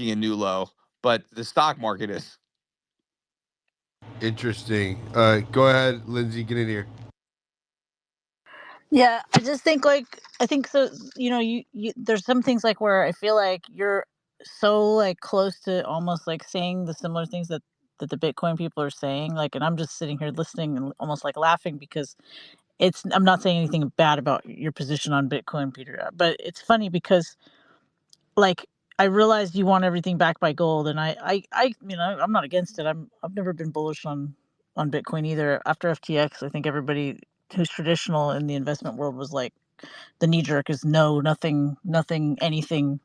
breaking a new low, but the stock market is. Interesting. Go ahead, Lindsay. Get in here. Yeah, I just think I think so. You there's some things like where I feel like you're so like close to almost like saying the similar things that the Bitcoin people are saying. Like, and I'm just sitting here listening and almost like laughing because I'm not saying anything bad about your position on Bitcoin, Peter, but it's funny because like I realized you want everything backed by gold, and I'm not against it. I've never been bullish on Bitcoin either. After FTX, I think everybody who's traditional in the investment world was like the knee jerk is no, nothing, anything,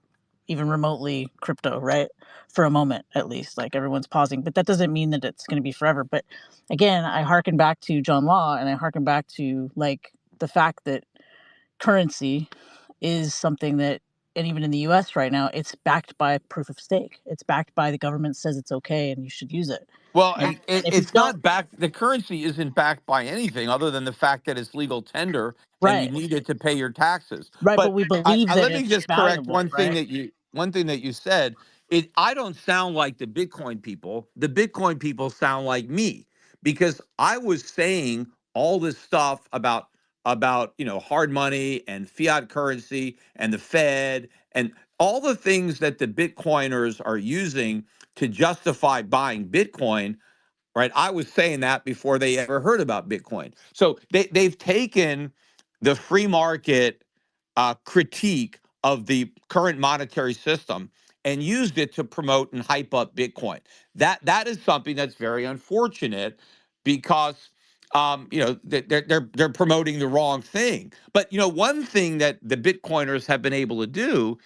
even remotely crypto, right? For a moment, at least, like everyone's pausing, but that doesn't mean that it's going to be forever. But again, I harken back to John Law, and I harken back to like the fact that currency is something that, and even in the US right now, it's backed by proof of stake. It's backed by the government says it's okay and you should use it. Well, And if you it's don't, not backed. The currency isn't backed by anything other than the fact that it's legal tender and you right, need it to pay your taxes. right, but But we believe that let me it's just correct valuable, right? one thing that you said. I don't sound like the Bitcoin people. The Bitcoin people sound like me because I was saying all this stuff about hard money and fiat currency and the Fed and all the things that the Bitcoiners are using to justify buying Bitcoin, right? I was saying that before they ever heard about Bitcoin. So they've taken the free market critique of the current monetary system and used it to promote and hype up Bitcoin. That is something that's very unfortunate because they're promoting the wrong thing. But one thing that the Bitcoiners have been able to do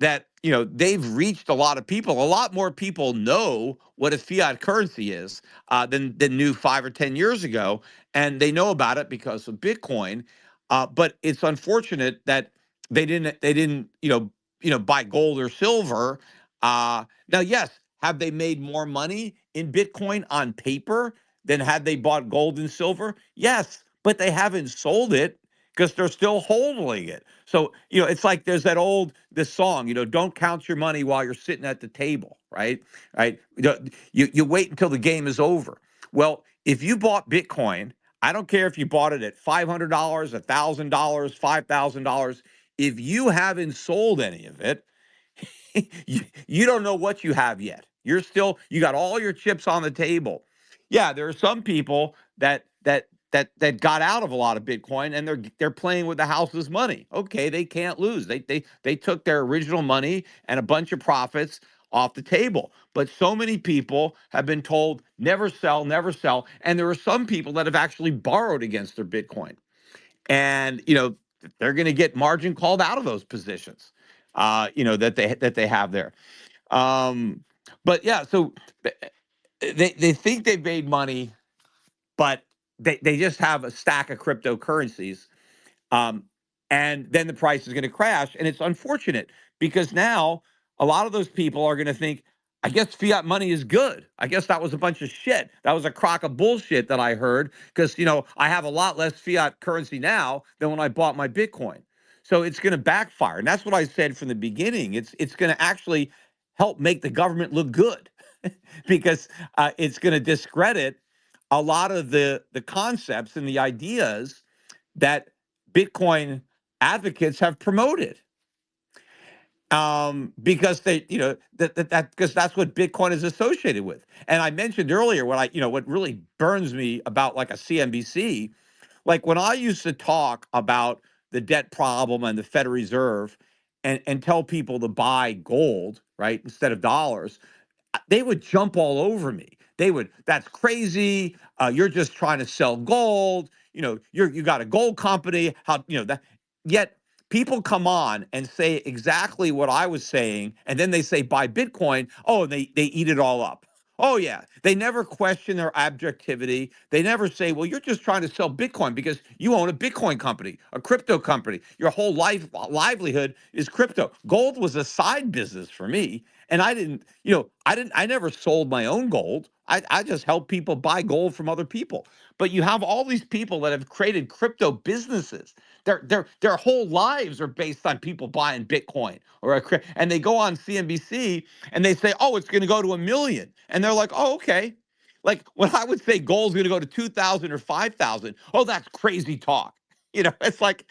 that they've reached a lot of people. A lot more people know what a fiat currency is than knew 5 or 10 years ago, and they know about it because of Bitcoin. But it's unfortunate that they didn't buy gold or silver. Now, yes, have they made more money in Bitcoin on paper than had they bought gold and silver? Yes, but they haven't sold it because they're still holding it. So, it's like there's this song, don't count your money while you're sitting at the table, right? Right? You wait until the game is over. Well, if you bought Bitcoin, I don't care if you bought it at $500, $1,000, $5,000. If you haven't sold any of it, you don't know what you have yet. You got all your chips on the table. Yeah, there are some people that got out of a lot of Bitcoin and they're playing with the house's money. Okay, they can't lose. They took their original money and a bunch of profits off the table. But so many people have been told never sell, never sell, and there are some people that have actually borrowed against their Bitcoin. And they're going to get margin called out of those positions. That they have there. But yeah, so they think they've made money, but they just have a stack of cryptocurrencies, um, and then the price is going to crash. And it's unfortunate because now a lot of those people are going to think, I guess fiat money is good. I guess that was a bunch of shit. That was a crock of bullshit that I heard because, I have a lot less fiat currency now than when I bought my Bitcoin. So it's going to backfire. And that's what I said from the beginning. It's going to actually help make the government look good because it's going to discredit a lot of the concepts and the ideas that Bitcoin advocates have promoted, because they, because that's what Bitcoin is associated with. And I mentioned earlier what really burns me about like a CNBC, like when I used to talk about the debt problem and the Federal Reserve and tell people to buy gold, right, instead of dollars, they would jump all over me. That's crazy. You're just trying to sell gold. You got a gold company. How, that, yet people come on and say exactly what I was saying. And then they say buy Bitcoin. Oh, and they eat it all up. Oh, yeah. They never question their objectivity. They never say, well, you're just trying to sell Bitcoin because you own a Bitcoin company, a crypto company. Your whole livelihood is crypto. Gold was a side business for me. And I never sold my own gold. I just helped people buy gold from other people. But you have all these people that have created crypto businesses their whole lives are based on people buying Bitcoin and they go on CNBC and they say, oh, it's going to go to 1 million, and they're like, oh, okay. Like when I would say gold's going to go to 2,000 or 5,000, oh, that's crazy talk. It's like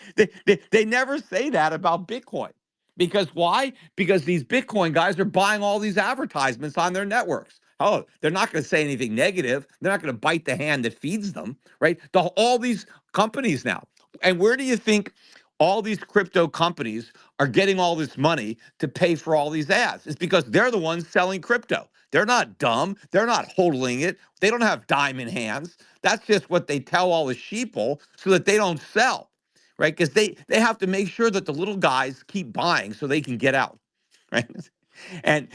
they never say that about Bitcoin. Because why? Because these Bitcoin guys are buying all these advertisements on their networks. Oh, they're not going to say anything negative. They're not going to bite the hand that feeds them, right? All these companies now. And where do you think all these crypto companies are getting all this money to pay for all these ads? It's because they're the ones selling crypto. They're not dumb. They're not hodling it. They don't have diamond hands. That's just what they tell all the sheeple so that they don't sell, right? Because they have to make sure that the little guys keep buying so they can get out, right? And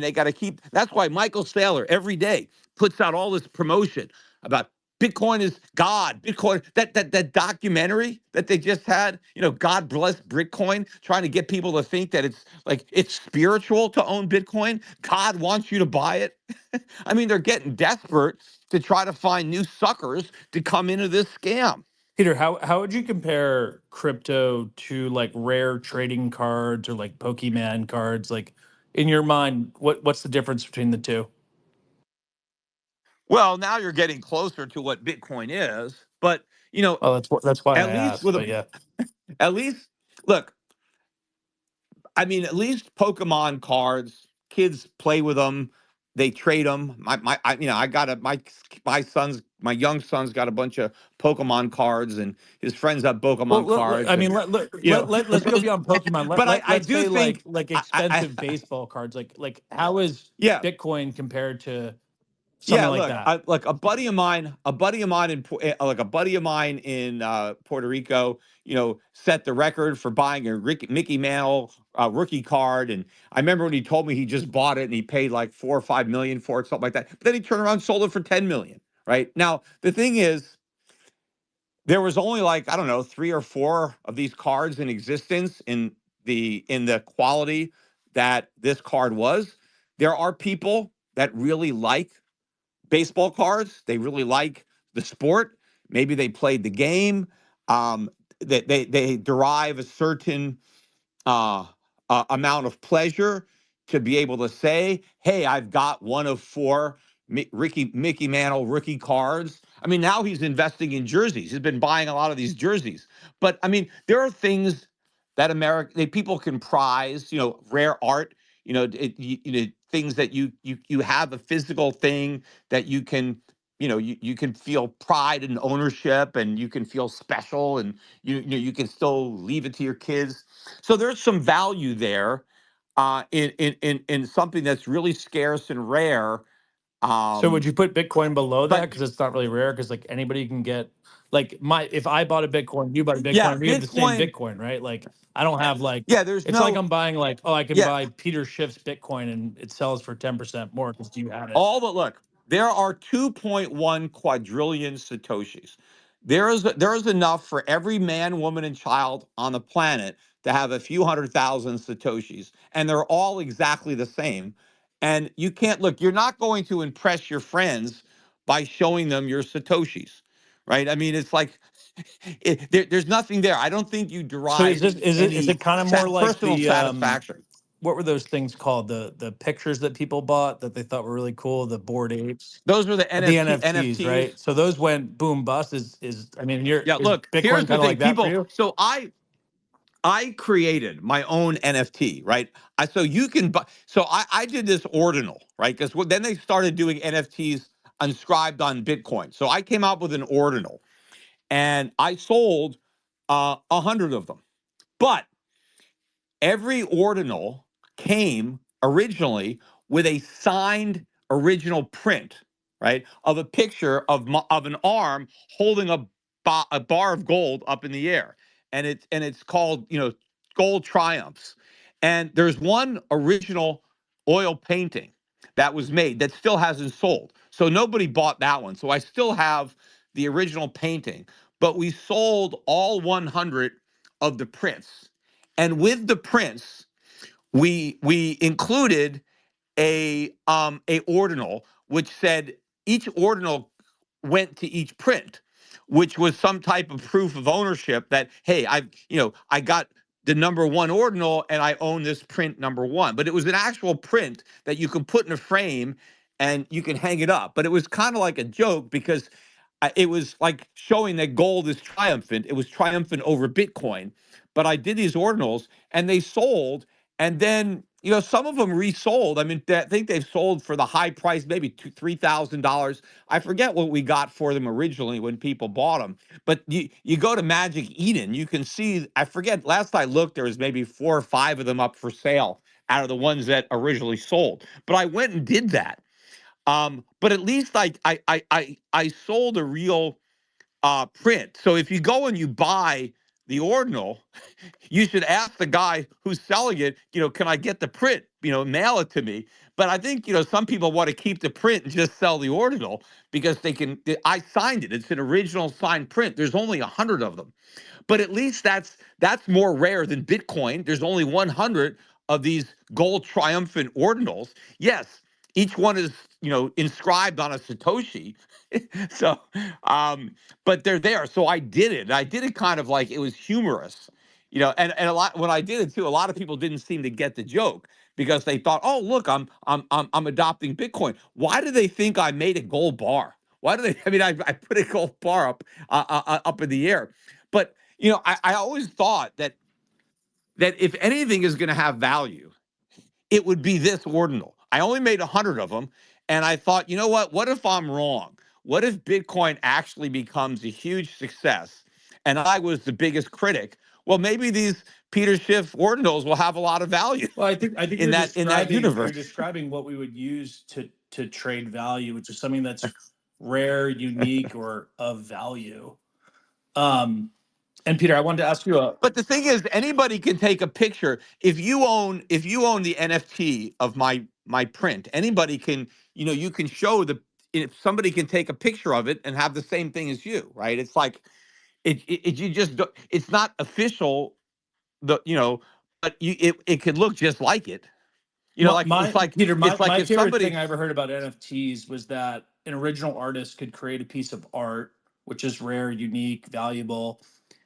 they got to keep. That's why Michael Saylor every day puts out all this promotion about Bitcoin is God. Bitcoin, that documentary that they just had, God bless Bitcoin, trying to get people to think that it's spiritual to own Bitcoin. God wants you to buy it. I mean, they're getting desperate to try to find new suckers to come into this scam. Peter, how would you compare crypto to like rare trading cards or like Pokemon cards? Like in your mind, what's the difference between the two? Well, now you're getting closer to what Bitcoin is, but Oh, that's why I at least asked. with But a yeah. at least look, I mean, at least Pokemon cards, kids play with them. They trade them. I got my young son's got a bunch of Pokemon cards, and his friends have Well, Pokemon I cards, mean, and let's go beyond Pokemon. but I Let's do say think, like I expensive baseball cards. Like how is yeah. Bitcoin compared to something Yeah, like look, that? like a buddy of mine in Puerto Rico, set the record for buying a Mickey Mantle rookie card, and I remember when he told me he just bought it and he paid like 4 or 5 million for it, something like that. But then he turned around and sold it for 10 million. Right now, the thing is, there was only like I don't know 3 or 4 of these cards in existence in the quality that this card was. There are people that really like baseball cards. They really like the sport. Maybe they played the game. That they derive a certain uh, amount of pleasure to be able to say, "Hey, I've got one of 4 Mickey Mantle rookie cards." I mean, now he's investing in jerseys. He's been buying a lot of these jerseys. But I mean, there are things that people can prize. Rare art. Things that you have a physical thing that you can. You can feel pride and ownership, and you can feel special, and you can still leave it to your kids. So there's some value there in something that's really scarce and rare. So would Um, you put Bitcoin below that but because it's not really rare? Because like anybody can get like my if I bought a Bitcoin, you bought a yeah, Bitcoin, we have the same Bitcoin. Bitcoin, right? Like I don't have like Yeah, there's it's like no. I'm buying like oh I can Yeah, buy Peter Schiff's Bitcoin and it sells for 10% more because you had it. all but look, there are 2.1 quadrillion satoshis. There is enough for every man, woman, and child on the planet to have a few 100,000 satoshis, and they're all exactly the same. And you can't look. You're not going to impress your friends by showing them your satoshis, right? I mean, it's like there's nothing there. I don't think you So is derive this is any it kind of more like personal the satisfaction. what were those things called? The pictures that people bought that they thought were really cool, the bored apes. Those are the The NFT NFTs, NFTs. right? So those went boom bust. Is I mean, Yeah, is look, here's Bitcoin the kind of thing. like that for People, you? so I created my own NFT, right? So you can buy. So I did this ordinal, right? Because then they started doing NFTs inscribed on Bitcoin. So I came out with an ordinal, and I sold 100 of them. But every ordinal came originally with a signed original print, right, of a picture of an arm holding a bar of gold up in the air, and it's called Gold Triumphs, and there's one original oil painting that was made that still hasn't sold, so nobody bought that one. So I still have the original painting, but we sold all 100 of the prints, and with the prints, we included a ordinal which said each ordinal went to each print. which was some type of proof of ownership that, hey, I got the number one ordinal and I own this print number one. But it was an actual print that you can put in a frame and you can hang it up. But it was kind of like a joke because it was like showing that gold is triumphant. It was triumphant over Bitcoin. But I did these ordinals and they sold. And then, some of them resold. I mean, I think they've sold for the high price, maybe $3,000. I forget what we got for them originally when people bought them. But you go to Magic Eden, you can see, I forget, last I looked, there was maybe 4 or 5 of them up for sale out of the ones that originally sold. But I went and did that. But at least I sold a real print. So if you go and you buy the ordinal, you should ask the guy who's selling it, can I get the print? Mail it to me. But I think, some people want to keep the print and just sell the ordinal because I signed it. It's an original signed print. There's only 100 of them. But at least that's more rare than Bitcoin. There's only 100 of these gold triumphant ordinals. Yes, each one is, inscribed on a Satoshi. So, but they're there. So I did it. I did it kind of like it was humorous, and a lot when I did it too, a lot of people didn't seem to get the joke because they thought, oh, look, I'm adopting Bitcoin. Why do they think I made a gold bar? Why do they? I mean, I put a gold bar up in the air, but I always thought that if anything is going to have value, it would be this ordinal. I only made 100 of them, and I thought, you know what? What if I'm wrong? What if Bitcoin actually becomes a huge success, and I was the biggest critic? Well, maybe these Peter Schiff ordinals will have a lot of value Well, I think in that you're universe. describing what we would use to trade value, which is something that's rare, unique, or of value. Um, and Peter, I wanted to ask you a But the thing is, anybody can take a picture. If you own the NFT of my print, anybody can, you can show if somebody can take a picture of it and have the same thing as you, right? It's like you just it's not official, but it could look just like it. Like my it's like Peter, it's like my if favorite somebody thing I ever heard about NFTs was that an original artist could create a piece of art, which is rare, unique, valuable.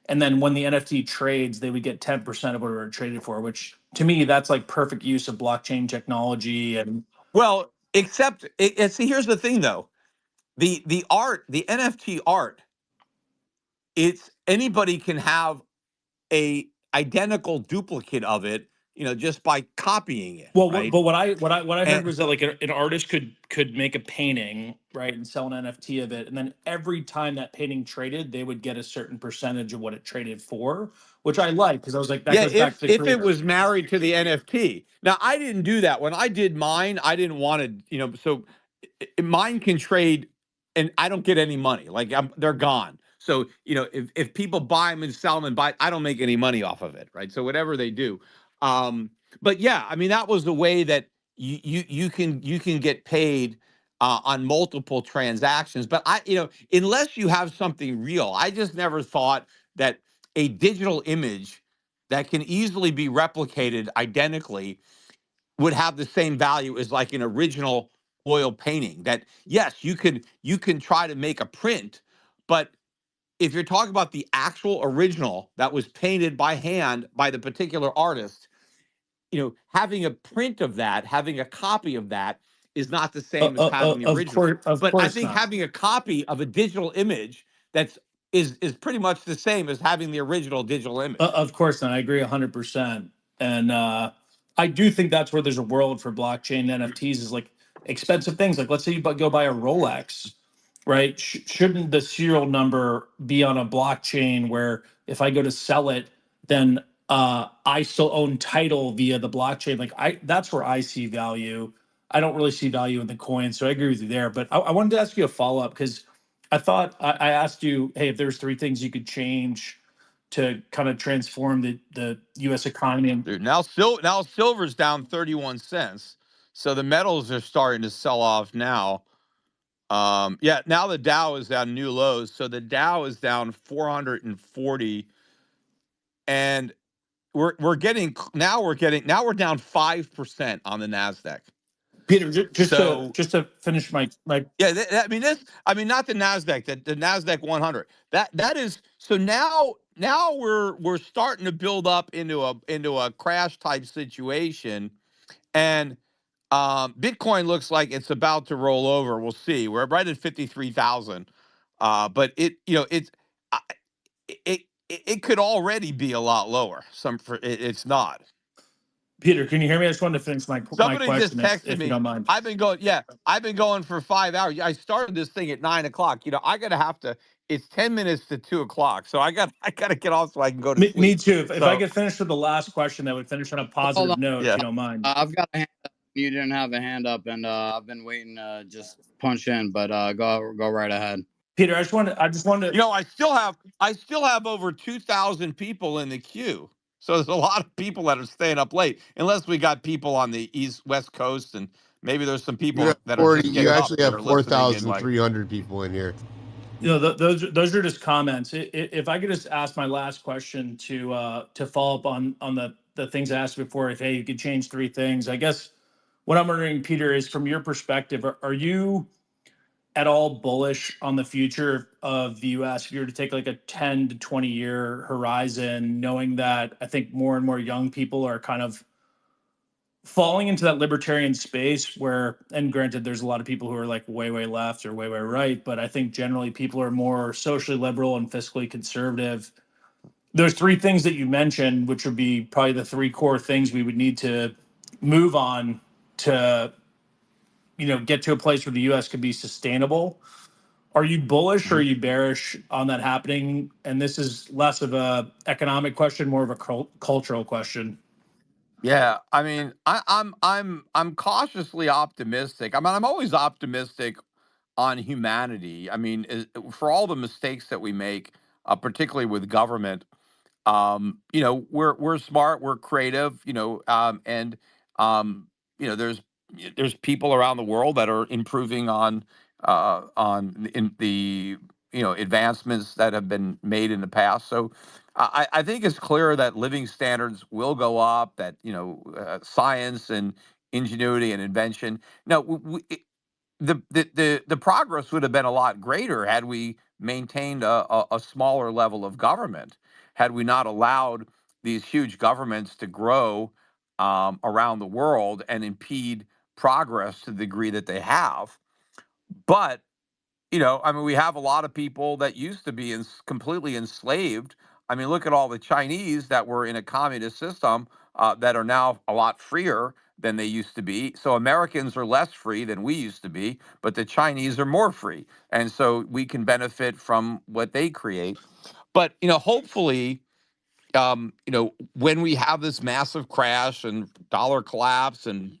And then when the NFT trades, they would get 10% of whatever it traded for, which to me, that's like perfect use of blockchain technology. And well, except see, here's the thing though. The art, the NFT art, it's anybody can have a identical duplicate of it, just by copying it, well, right? what I heard And was that like an artist could make a painting, right, and sell an NFT of it, and then every time that painting traded, they would get a certain percentage of what it traded for, which I like because I was like, that yeah, goes back to the if it creator. was married to the NFT. Now, I didn't do that. When I did mine, I didn't want to, so mine can trade and I don't get any money. Like they're gone. So, if people buy them and sell them and buy, I don't make any money off of it, right? So whatever they do. Um, but yeah, I mean that was the way that you can get paid on multiple transactions. But unless you have something real, I just never thought that a digital image that can easily be replicated identically would have the same value as like an original oil painting. That yes, you can try to make a print, but if you're talking about the actual original that was painted by hand by the particular artist, having a print of that, having a copy of that is not the same as having the original. Of But I course think not. having a copy of a digital image is pretty much the same as having the original digital image. Of course not. I agree 100%. And I do think that's where there's a world for blockchain NFTs is like expensive things. Like let's say you go buy a Rolex, right? Shouldn't the serial number be on a blockchain where if I go to sell it, then I still own title via the blockchain? Like that's where I see value. I don't really see value in the coin, so I agree with you there. But I wanted to ask you a follow up because I thought I asked you, hey, if there's 3 things you could change to kind of transform the U.S. economy. And Dude, now silver's down 31 cents. So the metals are starting to sell off now. Yeah, now the Dow is down new lows. So the Dow is down 440, and we're down 5% on the Nasdaq. Peter, So just to finish my yeah, I mean, not the Nasdaq, the Nasdaq 100. That is so now we're starting to build up into a crash type situation, and Bitcoin looks like it's about to roll over. We'll see. We're right at 53,000, but it you know it's I- it could already be a lot lower. It's not. Peter, can you hear me? I just wanted to finish my Somebody just question, texted if you me. don't mind. I've been going, yeah, I've been going for 5 hours. I started this thing at 9 o'clock. I gotta have to. It's 10 minutes to 2 o'clock, so I gotta get off so I can go to Me sleep. too. If I So could finish with the last question, that would finish on a Hold positive on. note, if yeah, you don't mind. I've got a hand up. You didn't have a hand up, and I've been waiting to just punch in, but go right ahead. Peter, I just wanted. I still have over 2,000 people in the queue. So there's a lot of people that are staying up late, unless we got people on the West Coast, and maybe there's some You have people that are 40. just You getting up actually that have are listening in. Like, 4,300 people in here. Those are just comments. If I could just ask my last question to follow up on the things I asked before, if hey, you could change three things. I guess what I'm wondering, Peter, is from your perspective, are you at all bullish on the future of the U.S. if you were to take like a 10 to 20 year horizon, knowing that I think more and more young people are kind of falling into that libertarian space where, and granted, there's a lot of people who are like way left or way right, but I think generally people are more socially liberal and fiscally conservative. Those three things that you mentioned, which would be probably the three core things we would need to move on to, get to a place where the U.S. could be sustainable. Are you bullish or are you bearish on that happening? And this is less of a economic question, more of a cultural question. yeah, I mean, I'm cautiously optimistic. I mean, I'm always optimistic on humanity. I mean, for all the mistakes that we make, particularly with government, we're smart, we're creative, and um, there's people around the world that are improving on in the advancements that have been made in the past. So I think it's clear that living standards will go up. That science and ingenuity and invention. Now, the progress would have been a lot greater had we maintained a smaller level of government, had we not allowed these huge governments to grow around the world and impede progress to the degree that they have. But I mean, we have a lot of people that used to be completely enslaved. I mean, look at all the Chinese that were in a communist system that are now a lot freer than they used to be. So Americans are less free than we used to be, but the Chinese are more free. And so we can benefit from what they create. But, hopefully, when we have this massive crash and dollar collapse and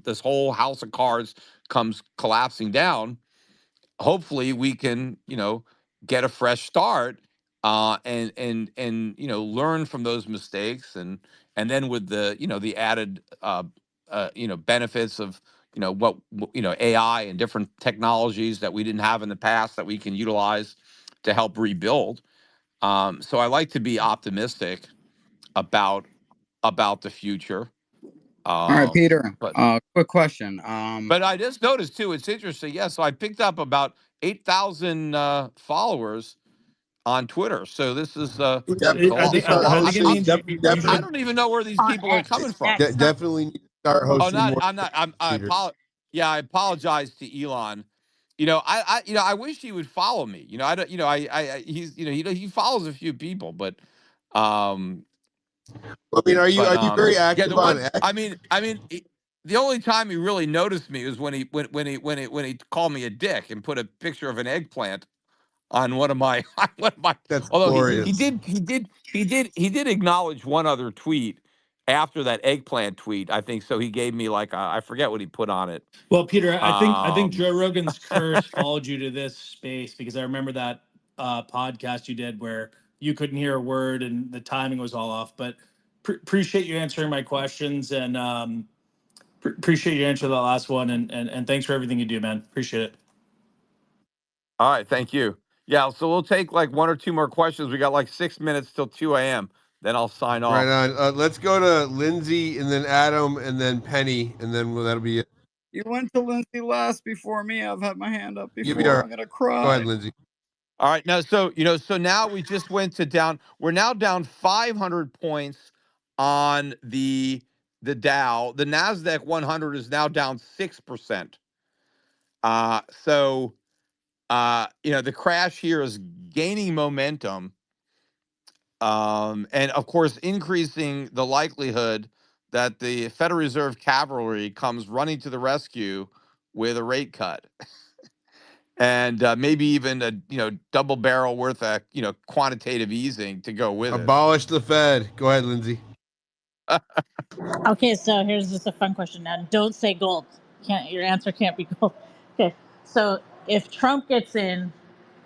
this whole house of cards comes collapsing down, hopefully we can get a fresh start and learn from those mistakes, and then with the added benefits of AI and different technologies that we didn't have in the past that we can utilize to help rebuild. So I like to be optimistic about the future. All right, Peter. But Quick question. I just noticed too. It's interesting. Yeah, so I picked up about 8,000 followers on Twitter. So this is it's a Are lot. they, It's a are, lot. are they going to I'm, mean you I should? don't even know where these On people are coming X. from. Definitely need to start Oh, hosting more. I'm not. Peter. Yeah, I apologize to Elon. I wish he would follow me. I don't. He's. He follows a few people, um, I mean, are you very yeah. active The on one. X? The only time he really noticed me was when he called me a dick and put a picture of an eggplant on one of my on one of my. That's Although glorious. he did acknowledge one other tweet after that eggplant tweet. I think so. He gave me like I forget what he put on it. Well, Peter, I think Um, Joe Rogan's curse followed you to this space, because I remember that podcast you did where you couldn't hear a word and the timing was all off. But appreciate you answering my questions, and appreciate you answering the last one, and thanks for everything you do, man. Appreciate it. all right, thank you. Yeah, so we'll take like one or two more questions. We got like 6 minutes till 2 a.m. Then I'll sign Right off. on. Let's go to Lindsay and then Adam and then Penny, and then that'll be it. You went to Lindsay last before me. I've had my hand up You'll be before. all I'm right. gonna Go ahead, cry. Lindsay. All right, now so now we just went to down. We're now down 500 points on the Dow. The Nasdaq 100 is now down 6%. So the crash here is gaining momentum, and of course increasing the likelihood that the Federal Reserve cavalry comes running to the rescue with a rate cut. And maybe even a double barrel worth of quantitative easing to go with it. Abolish the Fed. Go ahead, Lindsay. Okay, so here's just a fun question now. Don't say gold. Can't your answer can't be gold. Okay, so if Trump gets in,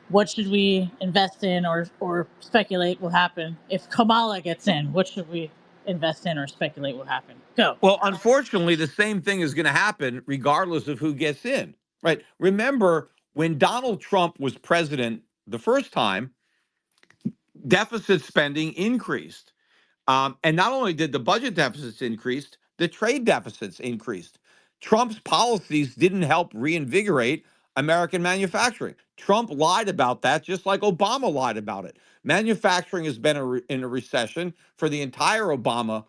what should we invest in or speculate will happen? If Kamala gets in, what should we invest in or speculate will happen? Go. Well, unfortunately, the same thing is going to happen regardless of who gets in, right? Remember when Donald Trump was president the first time, deficit spending increased. And not only did the budget deficits increase, the trade deficits increased. Trump's policies didn't help reinvigorate American manufacturing. Trump lied about that, just like Obama lied about it. Manufacturing has been in a recession for the entire Obama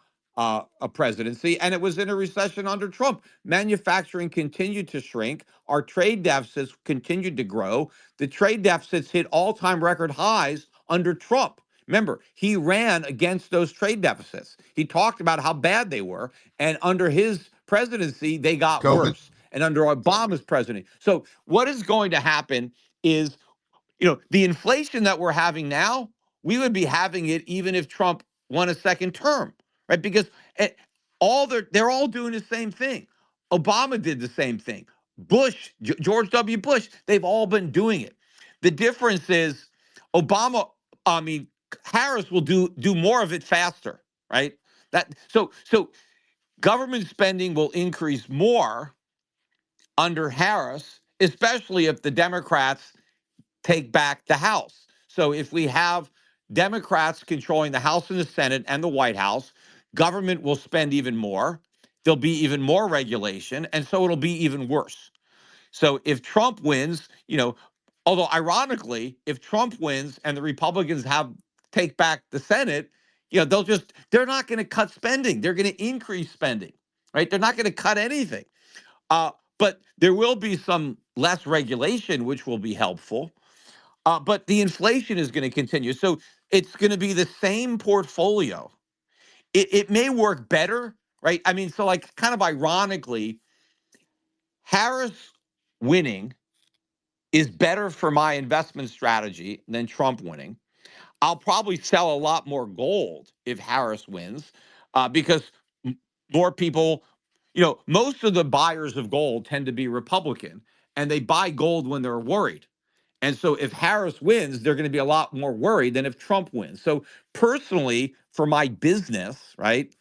presidency, and it was in a recession under Trump. Manufacturing continued to shrink. Our trade deficits continued to grow. The trade deficits hit all-time record highs under Trump. Remember, he ran against those trade deficits. He talked about how bad they were, and under his presidency, they got COVID. worse. And under Obama's presidency. So what is going to happen is, the inflation that we're having now, we would be having it even if Trump won a second term, right? Because they're all doing the same thing. Obama did the same thing. George W. Bush, they've all been doing it. The difference is Harris will do more of it faster, right? So government spending will increase more under Harris, especially if the Democrats take back the House. So if we have Democrats controlling the House and the Senate and the White House, government will spend even more. There'll be even more regulation, and so it'll be even worse. So if Trump wins, although ironically, if Trump wins and the Republicans take back the Senate, they're not going to cut spending. They're going to increase spending, right? They're not going to cut anything. But there will be some less regulation, which will be helpful. But the inflation is going to continue. So it's going to be the same portfolio. It may work better, right? I mean, so like kind of ironically, Harris winning is better for my investment strategy than Trump winning. I'll probably sell a lot more gold if Harris wins because more people, most of the buyers of gold tend to be Republican and they buy gold when they're worried. And so if Harris wins, they're going to be a lot more worried than if Trump wins. So personally, for my business, right,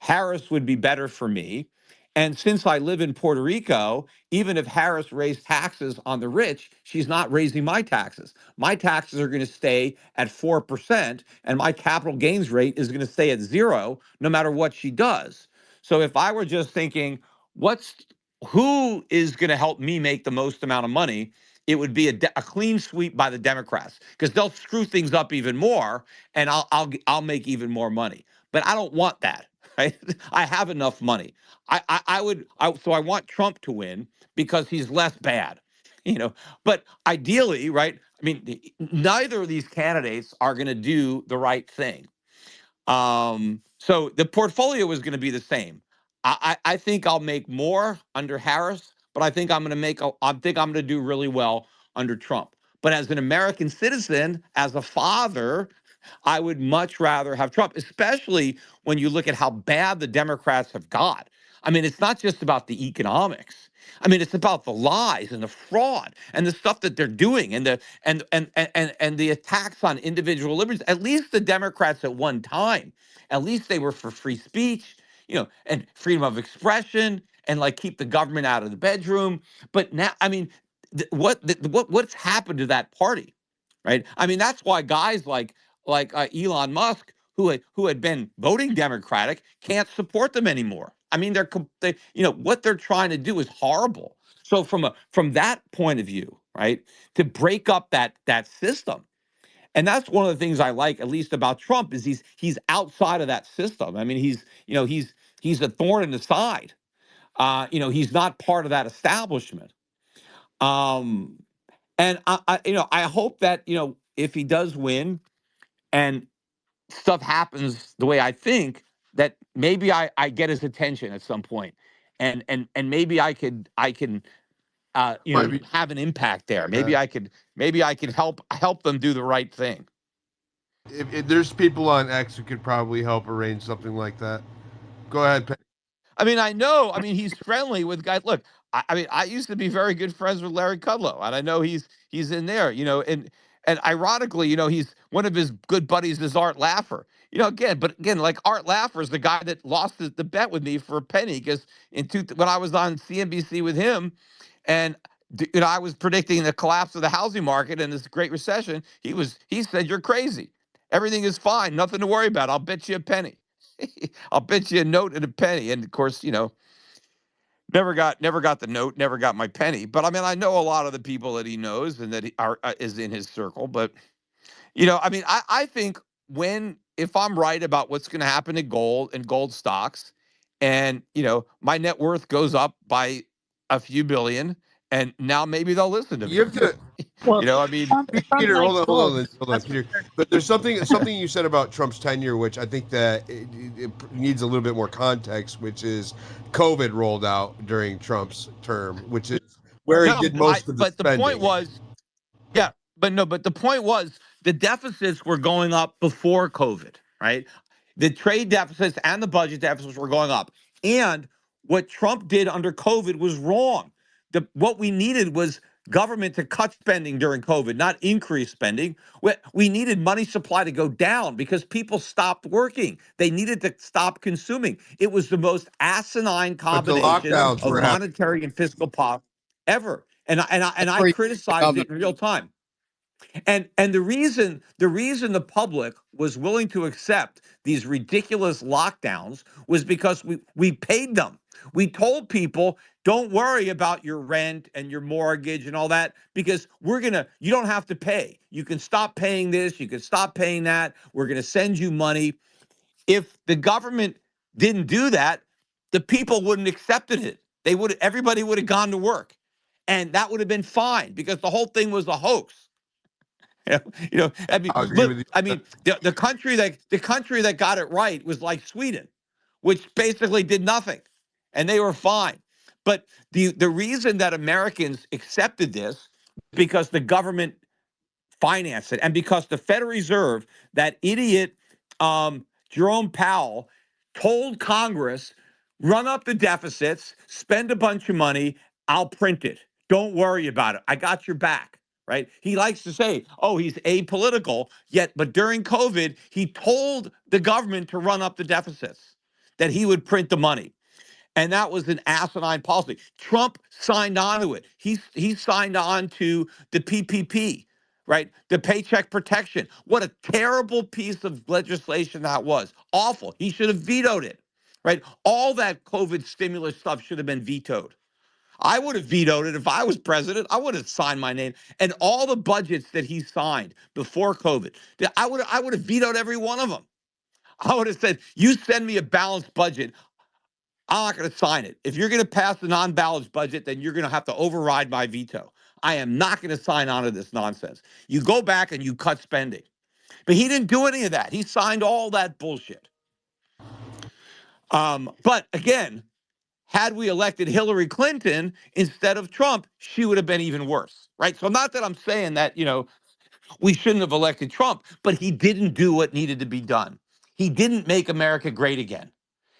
Harris would be better for me. And since I live in Puerto Rico, even if Harris raised taxes on the rich, she's not raising my taxes. My taxes are going to stay at 4%, and my capital gains rate is going to stay at 0 no matter what she does. So if I were just thinking, who is going to help me make the most amount of money? It would be a clean sweep by the Democrats because they'll screw things up even more, and I'll make even more money. But I don't want that. Right? I have enough money. So I want Trump to win because he's less bad. But ideally, right? I mean, neither of these candidates are going to do the right thing. So the portfolio is going to be the same. I think I'll make more under Harris, but I think I think I'm going to do really well under Trump. But as an American citizen, as a father, I would much rather have Trump, especially when you look at how bad the Democrats have got. I mean, it's not just about the economics. I mean, it's about the lies and the fraud and the stuff that they're doing and the attacks on individual liberties. At least the Democrats at one time, at least they were for free speech, and freedom of expression and like keep the government out of the bedroom. But now, I mean, what's happened to that party, right? I mean, that's why guys like Elon Musk, who had been voting Democratic, can't support them anymore. I mean, they, what they're trying to do is horrible. So from that point of view, right, to break up that system, and that's one of the things I like, at least about Trump, is he's outside of that system. I mean, he's a thorn in the side. He's not part of that establishment. Um, and I hope that if he does win and stuff happens the way I think, that maybe I get his attention at some point, and maybe I can Might be. have an impact there. Yeah. Maybe I can help them do the right thing. If there's people on X who could probably help arrange something like that. Go ahead, Penny. I mean, I know. I mean, he's friendly with guys. Look, I mean, I used to be very good friends with Larry Kudlow, and I know he's in there. And ironically, he's one of his good buddies is Art Laffer. But again, like Art Laffer is the guy that lost the bet with me for a penny because when I was on CNBC with him, and I was predicting the collapse of the housing market and this Great Recession. He said you're crazy. Everything is fine. Nothing to worry about. I'll bet you a penny. I'll bet you a note and a penny. And of course, never got the note, never got my penny. But I mean, I know a lot of the people that he knows and that is in his circle. But I mean, I think if I'm right about what's going to happen to gold and gold stocks, and my net worth goes up by a few billion, and now maybe they'll listen to me. You have to. Well, I mean, Peter, hold on, gold. hold on, Peter. But there's something you said about Trump's tenure, which I think that it needs a little bit more context, which is COVID rolled out during Trump's term, which is where he did most of the spending. But the point was, yeah, but the point was the deficits were going up before COVID, right? The trade deficits and the budget deficits were going up. And what Trump did under COVID was wrong. What we needed was government to cut spending during COVID, not increase spending. We needed money supply to go down because people stopped working. They needed to stop consuming. It was the most asinine But the combination lockdowns of were happening. monetary and fiscal policy ever. And I Free criticized it government. in real time. And the reason the public was willing to accept these ridiculous lockdowns was because we paid them. We told people, don't worry about your rent and your mortgage and all that, because you don't have to pay. You can stop paying this, you can stop paying that. We're gonna send you money. If the government didn't do that, the people wouldn't have accepted it. Everybody would have gone to work. And that would have been fine because the whole thing was a hoax. I mean, I agree with look, you. I mean, the country that got it right was like Sweden, which basically did nothing, and they were fine. But the reason that Americans accepted this because the government finance it. And because the Federal Reserve, that idiot Jerome Powell, told Congress, run up the deficits, spend a bunch of money, I'll print it. Don't worry about it. I got your back. Right? He likes to say, oh, he's apolitical, but during COVID, he told the government to run up the deficits, that he would print the money. And that was an asinine policy. Trump signed on to it. He signed on to the PPP, right? The Paycheck Protection. What a terrible piece of legislation that was. Awful. He should have vetoed it, right? All that COVID stimulus stuff should have been vetoed. I would have vetoed it if I was president. I would have signed my name. And all the budgets that he signed before COVID, I would have vetoed every one of them. I would have said, you send me a balanced budget, I'm not going to sign it. If you're going to pass the non-balanced budget, then you're going to have to override my veto. I am not going to sign on to this nonsense. You go back and you cut spending. But he didn't do any of that. He signed all that bullshit. But again, had we elected Hillary Clinton instead of Trump, she would have been even worse, right? So not that I'm saying that, we shouldn't have elected Trump, but he didn't do what needed to be done. He didn't make America great again.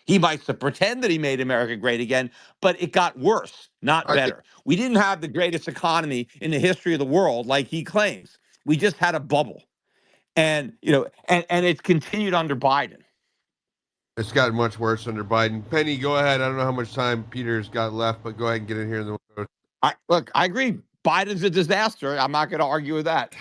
He might pretend that he made America great again, but it got worse, not I think better. We didn't have the greatest economy in the history of the world like he claims. We just had a bubble. And, and it's continued under Biden. it's gotten much worse under Biden. Penny, go ahead. I don't know how much time Peter's got left, but go ahead and get in here in the I agree. Biden's a disaster. I'm not going to argue with that.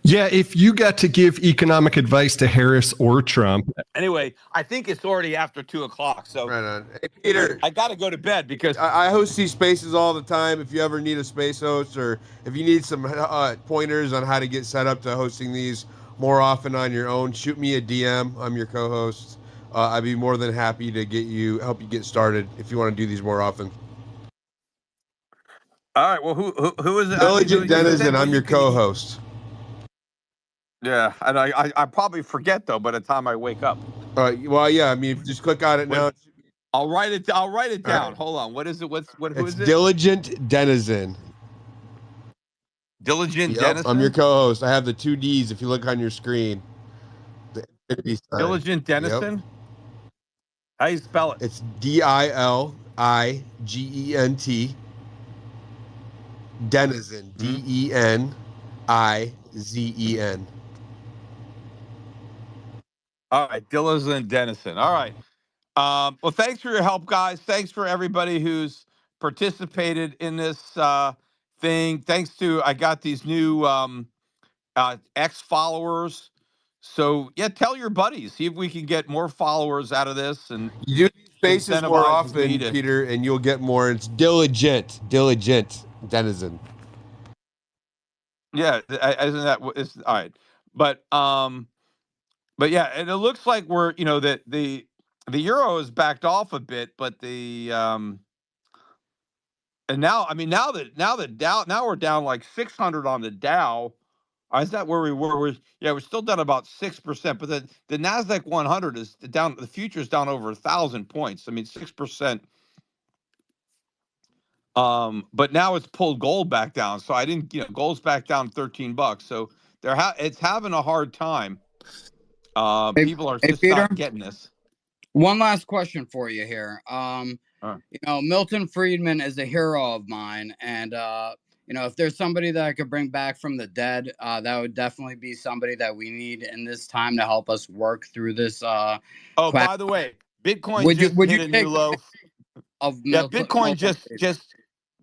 Yeah, if you got to give economic advice to Harris or Trump. Anyway, I think it's already after 2:00. So Right on. Hey, Peter, I got to go to bed because I host these spaces all the time. If you ever need a space host, or if you need some pointers on how to get set up to hosting these more often on your own, shoot me a DM. I'm your co-host. I'd be more than happy to help you get started if you want to do these more often. all right. Well, who is it? Diligent You Denizen, said I'm your co-host. Yeah, and I probably forget though by the time I wake up. Well, yeah. I mean, if you just click on it now. I'll write it. I'll write it down. Right. Hold on. What is it? Who It's is it? Diligent Denizen. Diligent Yep, Denizen. I'm your co-host. I have the 2 D's if you look on your screen. Diligent Denizen. Yep. How you spell it? It's DILIGENT. Denizen. DENIZEN. All right, Diligent Denizen. All right. Well, thanks for your help, guys. Thanks for everybody who's participated in this thing. Thanks to I got these new X followers. So yeah, tell your buddies. See if we can get more followers out of this, and You do these spaces more incentivizes me often, to. Peter, and you'll get more. It's diligent Denizen. Yeah, isn't that it's all right? But yeah, and it looks like we're that the euro has backed off a bit, but the and now I mean now that Dow now we're down like 600 on the Dow. Is that where we were? We're still down about 6%, but the Nasdaq 100 is down. The future is down over 1,000 points. I mean 6%. But now it's pulled gold back down. So I didn't, gold's back down $13. So it's having a hard time. People are Hey, just Peter, not getting this. one last question for you here. Uh, Milton Friedman is a hero of mine, and if there's somebody that I could bring back from the dead, that would definitely be somebody that we need in this time to help us work through this. by the way, Bitcoin Would just you hit a new take the low. of Yeah, Milton Friedman?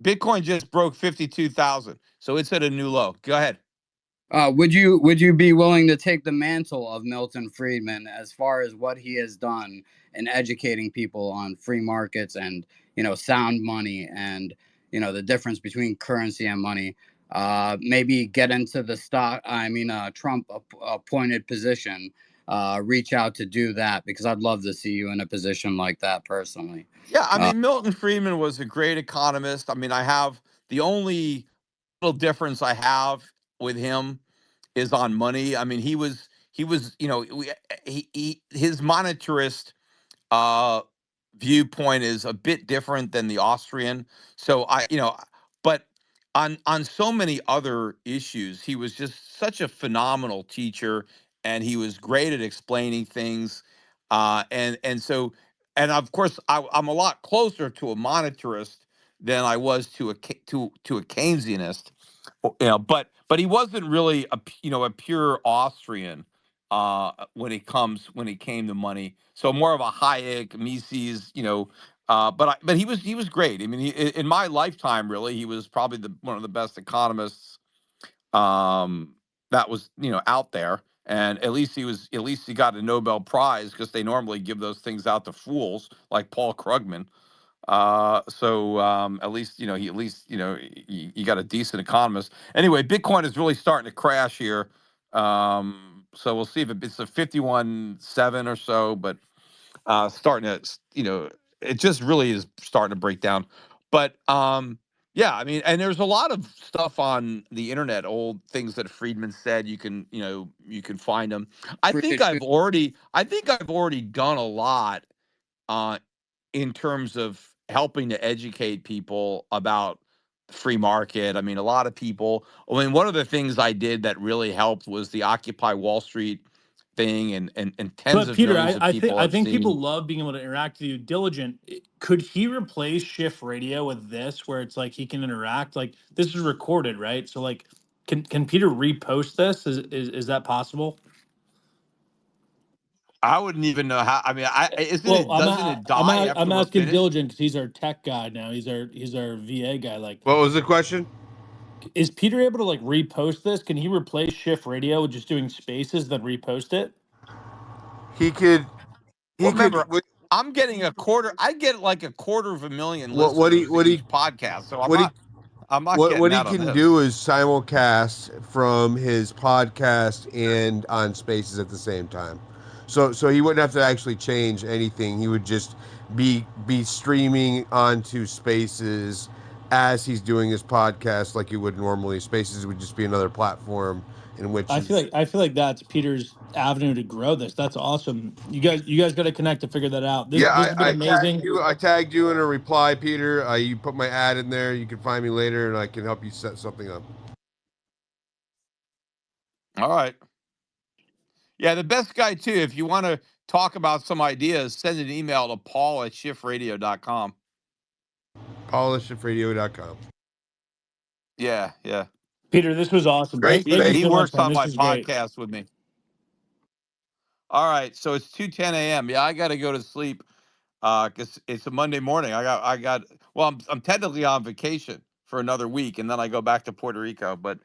Bitcoin just broke 52,000. So it's at a new low. Go ahead. Would you be willing to take the mantle of Milton Friedman as far as what he has done in educating people on free markets and sound money and the difference between currency and money? Maybe get into the Trump appointed position. Reach out to do that because I'd love to see you in a position like that personally. Yeah, I mean, Milton Friedman was a great economist. I mean, I have the only little difference I have with him is on money. I mean, his monetarist uh, viewpoint is a bit different than the Austrian. So but on so many other issues, he was just such a phenomenal teacher, and he was great at explaining things. And of course, I'm a lot closer to a monetarist than I was to a Keynesianist. But he wasn't really a pure Austrian when it came to money. So more of a Hayek, Mises, but he was great. I mean, in my lifetime, really, he was probably one of the best economists that was out there. And at least he got a Nobel Prize because they normally give those things out to fools like Paul Krugman. At least you got a decent economist. Anyway, Bitcoin is really starting to crash here. So we'll see if it's a 51.7 or so, but starting to it just really is starting to break down. But yeah, I mean, and there's a lot of stuff on the internet, old things that Friedman said. You can find them. I think I've already done a lot uh, in terms of helping to educate people about the free market. I mean, a lot of people. I mean, one of the things I did that really helped was the Occupy Wall Street thing, and tens But of Peter, millions of people I have think people seen. love being able to interact with you. Diligent, could he replace Shift Radio with this, where it's like he can interact? Like this is recorded, right? So like, can Peter repost this? Is that possible? I wouldn't even know how. I mean, Well, doesn't it die after I'm we're asking finished? Diligent because he's our tech guy now. He's our VA guy. Like, What was the question? Is Peter able to like repost this? Can he replace Schiff Radio with just doing spaces then repost it? He could. Well, He could. remember, I'm getting a quarter. I get like a quarter of a million What he listeners to what he each podcast, so what he I'm not getting what he out on can this. do is simulcast from his podcast and on Spaces at the same time. So he wouldn't have to actually change anything. He would just be streaming onto Spaces as he's doing his podcast like he would normally. Spaces would just be another platform in which I feel like that's Peter's avenue to grow this. That's awesome. You guys got to connect to figure that out. This yeah, has been I tagged amazing. you. I tagged you in a reply, Peter. You put my ad in there. You can find me later, and I can help you set something up. All right. Yeah, the best guy too. If you want to talk about some ideas, send an email to paul@schiffradio.com. PaulishRadio.com. Yeah, yeah. Peter, this was awesome. Great. Thank you He so much, works man. on This my was great. podcast with me. All right, so it's 2:10 a.m. Yeah, I got to go to sleep because it's a Monday morning. I got. Well, I'm technically on vacation for another week, and then I go back to Puerto Rico. But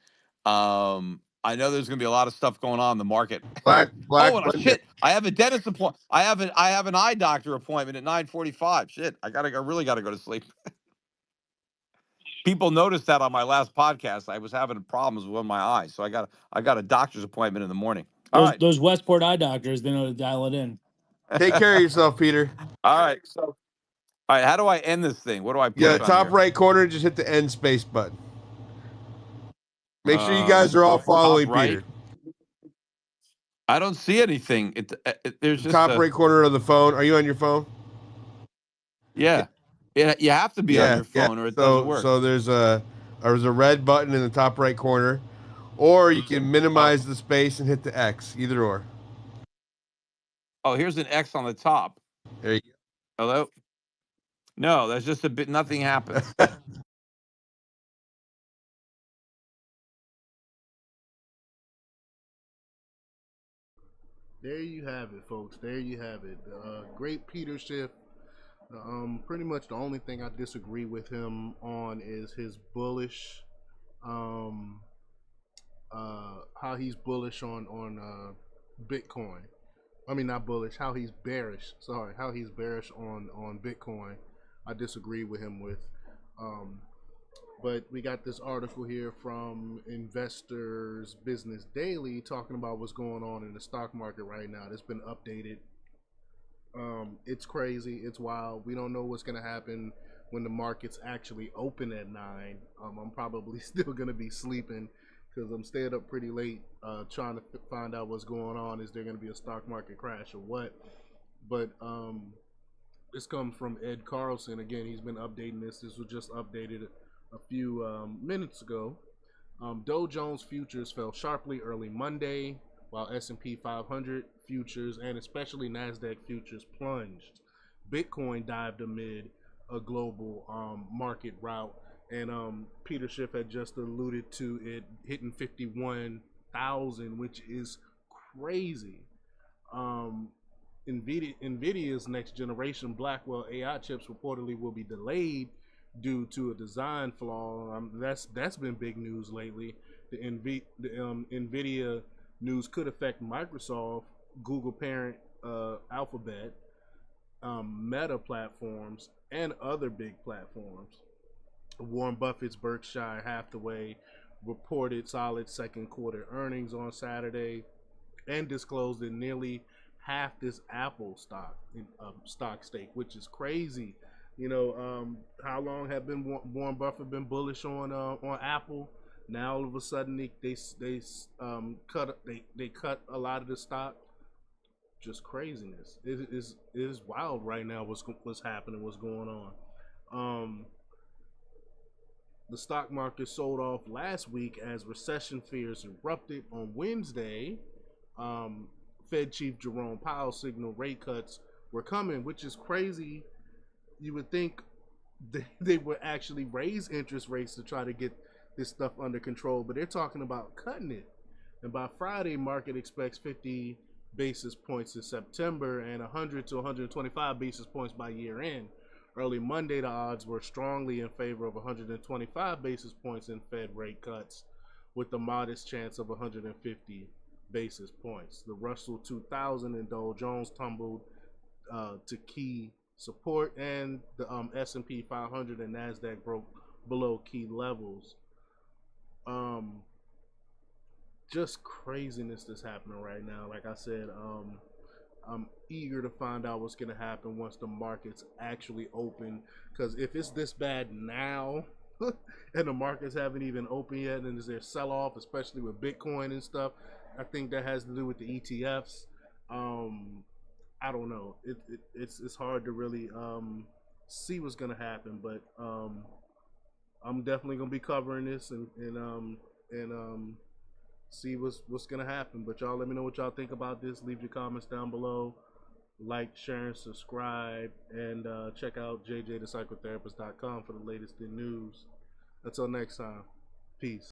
I know there's going to be a lot of stuff going on in the market. Black Oh, and Monday. shit! I have a dentist appointment. I have an eye doctor appointment at 9:45. Shit! I really gotta go to sleep. People noticed that on my last podcast. I was having problems with my eyes, so I got a doctor's appointment in the morning. All right, Those Westport eye doctors, they know to dial it in. Take care of yourself, Peter. all right. So, all right. How do I end this thing? What do I Yeah, push on top here? right corner, just hit the end space button. Make sure you guys Um, are all top following right. Peter. I don't see anything. There's The just top a right corner of the phone. Are you on your phone? yeah. You have to be on your phone or it doesn't work. So there's a red button in the top right corner, or you can minimize the space and hit the X. Either or. Oh, here's an X on the top. There you Hello. No, that's just a bit. Nothing happens. go. There you have it, folks. There you have it. Great Peter Schiff. Pretty much the only thing I disagree with him on is his bullish, um, how he's bullish on Bitcoin. I mean, not bullish. How he's bearish. Sorry, how he's bearish on Bitcoin. I disagree with him with. Um, but we got this article here from Investors Business Daily talking about what's going on in the stock market right now. It's been updated. It's crazy. It's wild. We don't know what's going to happen when the markets actually open at 9. I'm probably still going to be sleeping because I'm staying up pretty late trying to find out what's going on. Is there going to be a stock market crash or what? But this comes from Ed Carlson. Again, he's been updating this. This was just updated a few minutes ago. Dow Jones futures fell sharply early Monday, while S&P 500 futures and especially NASDAQ futures plunged. Bitcoin dived amid a global market rout, and Peter Schiff had just alluded to it hitting 51,000, which is crazy. Nvidia's next generation Blackwell AI chips reportedly will be delayed due to a design flaw. That's been big news lately. The Nvidia news could affect Microsoft, Google parent Alphabet, Meta platforms, and other big platforms. Warren Buffett's Berkshire Hathaway reported solid second quarter earnings on Saturday and disclosed that nearly half this Apple stock stake, which is crazy. You know, how long have Warren Buffett been bullish on Apple? Now all of a sudden they cut a lot of the stock. Just craziness. It is wild right now. What's happening? What's going on? The stock market sold off last week as recession fears erupted on Wednesday. Fed Chief Jerome Powell signaled rate cuts were coming, which is crazy. You would think they would actually raise interest rates to try to get this stuff under control, but they're talking about cutting it. And by Friday, market expects 50 basis points in September and 100 to 125 basis points by year end. Early Monday, the odds were strongly in favor of 125 basis points in Fed rate cuts, with a modest chance of 150 basis points. The Russell 2000 and Dow Jones tumbled to key support, and the S&P 500 and Nasdaq broke below key levels. Just craziness that's happening right now. Like I said, I'm eager to find out what's going to happen once the markets actually open, because if it's this bad now and the markets haven't even opened yet and there's a sell-off, especially with Bitcoin and stuff, I think that has to do with the ETFs. I don't know. It's hard to really see what's going to happen, but I'm definitely going to be covering this and see what's gonna happen. But y'all let me know what y'all think about this. Leave your comments down below. Like, share, and subscribe. And check out jjthepsychotherapist.com for the latest in news. Until next time, peace.